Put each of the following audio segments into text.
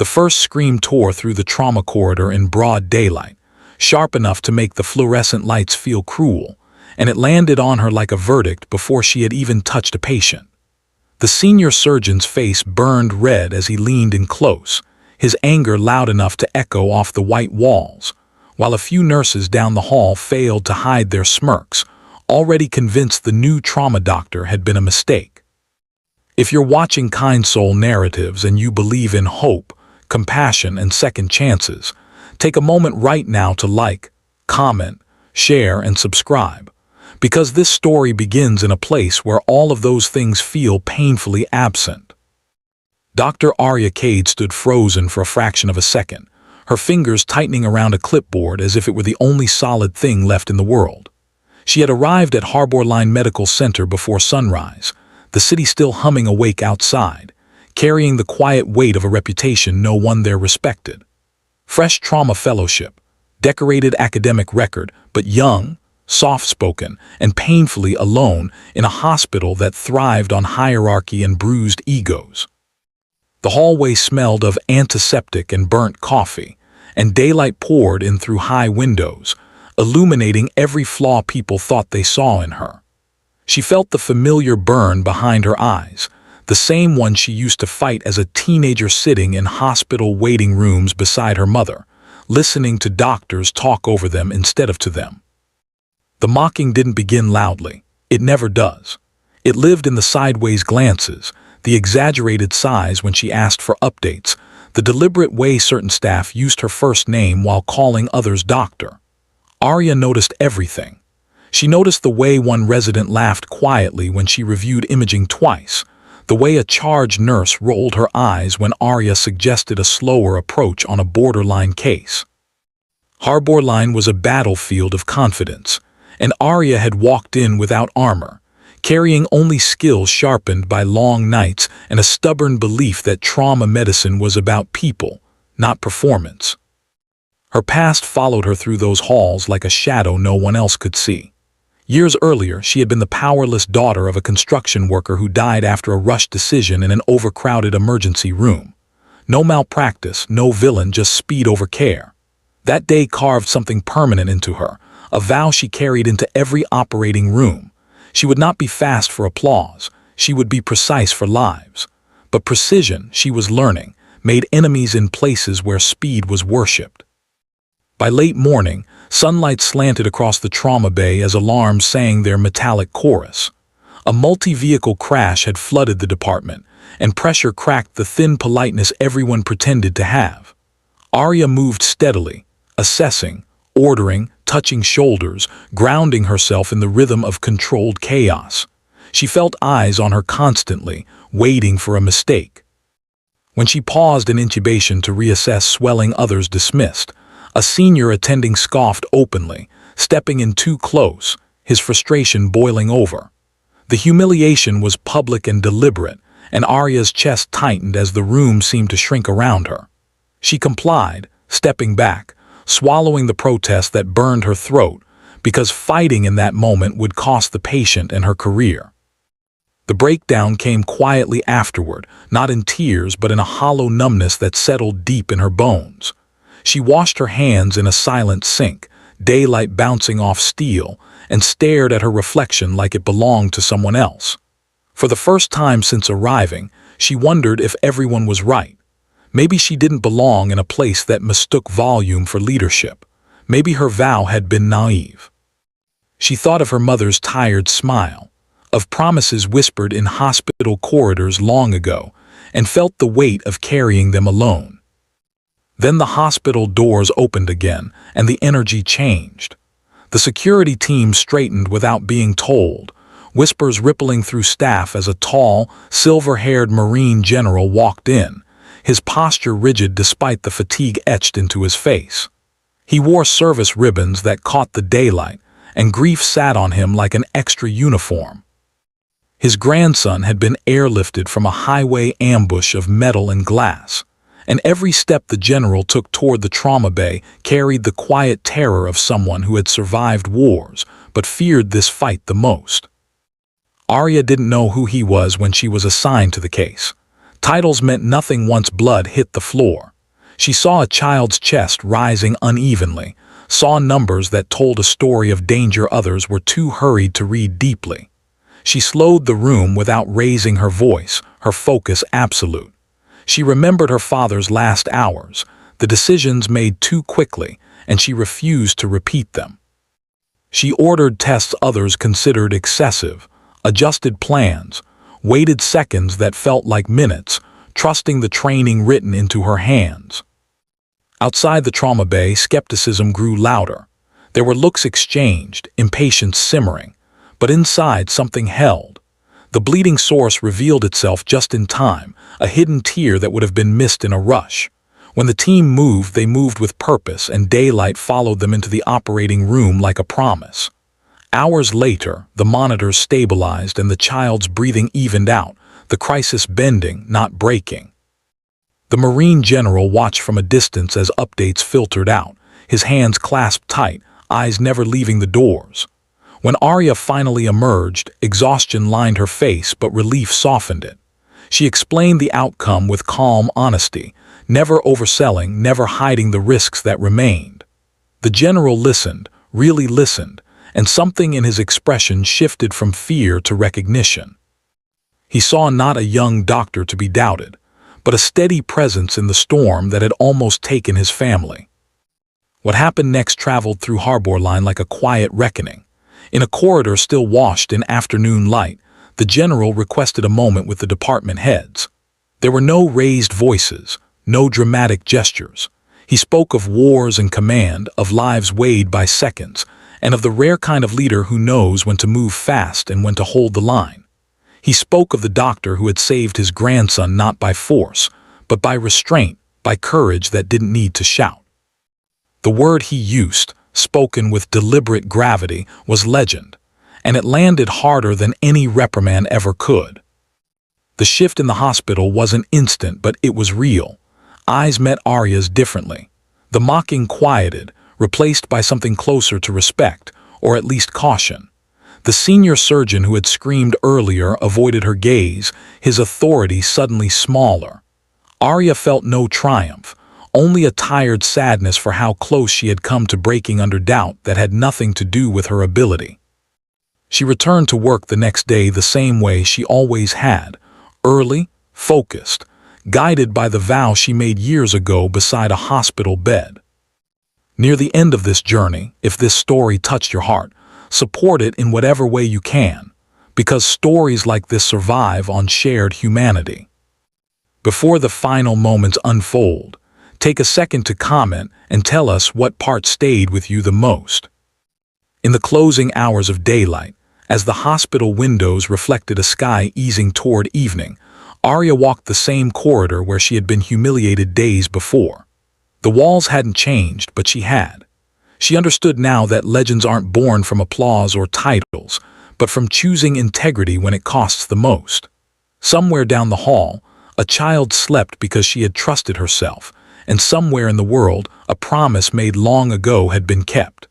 The first scream tore through the trauma corridor in broad daylight, sharp enough to make the fluorescent lights feel cruel, and it landed on her like a verdict before she had even touched a patient. The senior surgeon's face burned red as he leaned in close, his anger loud enough to echo off the white walls, while a few nurses down the hall failed to hide their smirks, already convinced the new trauma doctor had been a mistake. If you're watching Kind Soul narratives and you believe in hope, compassion, and second chances, take a moment right now to like, comment, share, and subscribe, because this story begins in a place where all of those things feel painfully absent. Dr. Arya Cade stood frozen for a fraction of a second, her fingers tightening around a clipboard as if it were the only solid thing left in the world. She had arrived at Harbor Line Medical Center before sunrise, the city still humming awake outside, carrying the quiet weight of a reputation no one there respected. Fresh trauma fellowship, decorated academic record, but young, soft-spoken, and painfully alone in a hospital that thrived on hierarchy and bruised egos. The hallway smelled of antiseptic and burnt coffee, and daylight poured in through high windows, illuminating every flaw people thought they saw in her. She felt the familiar burn behind her eyes, the same one she used to fight as a teenager sitting in hospital waiting rooms beside her mother, listening to doctors talk over them instead of to them. The mocking didn't begin loudly. It never does. It lived in the sideways glances, the exaggerated sighs when she asked for updates, the deliberate way certain staff used her first name while calling others doctor. Arya noticed everything. She noticed the way one resident laughed quietly when she reviewed imaging twice, the way a charge nurse rolled her eyes when Arya suggested a slower approach on a borderline case. Harbor Line was a battlefield of confidence, and Arya had walked in without armor, carrying only skills sharpened by long nights and a stubborn belief that trauma medicine was about people, not performance. Her past followed her through those halls like a shadow no one else could see. Years earlier, she had been the powerless daughter of a construction worker who died after a rushed decision in an overcrowded emergency room. No malpractice, no villain, just speed over care. That day carved something permanent into her, a vow she carried into every operating room. She would not be fast for applause, she would be precise for lives. But precision, she was learning, made enemies in places where speed was worshipped. By late morning, sunlight slanted across the trauma bay as alarms sang their metallic chorus. A multi-vehicle crash had flooded the department, and pressure cracked the thin politeness everyone pretended to have. Arya moved steadily, assessing, ordering, touching shoulders, grounding herself in the rhythm of controlled chaos. She felt eyes on her constantly, waiting for a mistake. When she paused in intubation to reassess swelling others dismissed, a senior attending scoffed openly, stepping in too close, his frustration boiling over. The humiliation was public and deliberate, and Arya's chest tightened as the room seemed to shrink around her. She complied, stepping back, swallowing the protest that burned her throat, because fighting in that moment would cost the patient and her career. The breakdown came quietly afterward, not in tears but in a hollow numbness that settled deep in her bones. She washed her hands in a silent sink, daylight bouncing off steel, and stared at her reflection like it belonged to someone else. For the first time since arriving, she wondered if everyone was right. Maybe she didn't belong in a place that mistook volume for leadership. Maybe her vow had been naive. She thought of her mother's tired smile, of promises whispered in hospital corridors long ago, and felt the weight of carrying them alone. Then the hospital doors opened again, and the energy changed. The security team straightened without being told, whispers rippling through staff as a tall, silver-haired Marine general walked in, his posture rigid despite the fatigue etched into his face. He wore service ribbons that caught the daylight, and grief sat on him like an extra uniform. His grandson had been airlifted from a highway ambush of metal and glass, and every step the general took toward the trauma bay carried the quiet terror of someone who had survived wars but feared this fight the most. Arya didn't know who he was when she was assigned to the case. Titles meant nothing once blood hit the floor. She saw a child's chest rising unevenly, saw numbers that told a story of danger others were too hurried to read deeply. She slowed the room without raising her voice, her focus absolute. She remembered her father's last hours, the decisions made too quickly, and she refused to repeat them. She ordered tests others considered excessive, adjusted plans, waited seconds that felt like minutes, trusting the training written into her hands. Outside the trauma bay, skepticism grew louder. There were looks exchanged, impatience simmering, but inside something held. The bleeding source revealed itself just in time, a hidden tear that would have been missed in a rush. When the team moved, they moved with purpose, and daylight followed them into the operating room like a promise. Hours later, the monitors stabilized and the child's breathing evened out, the crisis bending, not breaking. The Marine general watched from a distance as updates filtered out, his hands clasped tight, eyes never leaving the doors. When Arya finally emerged, exhaustion lined her face, but relief softened it. She explained the outcome with calm honesty, never overselling, never hiding the risks that remained. The general listened, really listened, and something in his expression shifted from fear to recognition. He saw not a young doctor to be doubted, but a steady presence in the storm that had almost taken his family. What happened next traveled through Harbor Line like a quiet reckoning. In a corridor still washed in afternoon light, the general requested a moment with the department heads. There were no raised voices, no dramatic gestures. He spoke of wars and command, of lives weighed by seconds, and of the rare kind of leader who knows when to move fast and when to hold the line. He spoke of the doctor who had saved his grandson not by force, but by restraint, by courage that didn't need to shout. The word he used, spoken with deliberate gravity, was legend, and it landed harder than any reprimand ever could. The shift in the hospital wasn't instant, but it was real. Eyes met Arya's differently. The mocking quieted, replaced by something closer to respect, or at least caution. The senior surgeon who had screamed earlier avoided her gaze, his authority suddenly smaller. Arya felt no triumph, only a tired sadness for how close she had come to breaking under doubt that had nothing to do with her ability. She returned to work the next day the same way she always had, early, focused, guided by the vow she made years ago beside a hospital bed. Near the end of this journey, if this story touched your heart, support it in whatever way you can, because stories like this survive on shared humanity. Before the final moments unfold, take a second to comment and tell us what part stayed with you the most. In the closing hours of daylight, as the hospital windows reflected a sky easing toward evening, Arya walked the same corridor where she had been humiliated days before. The walls hadn't changed, but she had. She understood now that legends aren't born from applause or titles, but from choosing integrity when it costs the most. Somewhere down the hall, a child slept because she had trusted herself, and somewhere in the world, a promise made long ago had been kept.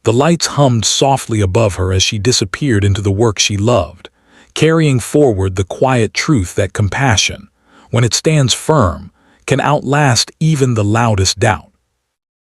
The lights hummed softly above her as she disappeared into the work she loved, carrying forward the quiet truth that compassion, when it stands firm, can outlast even the loudest doubt.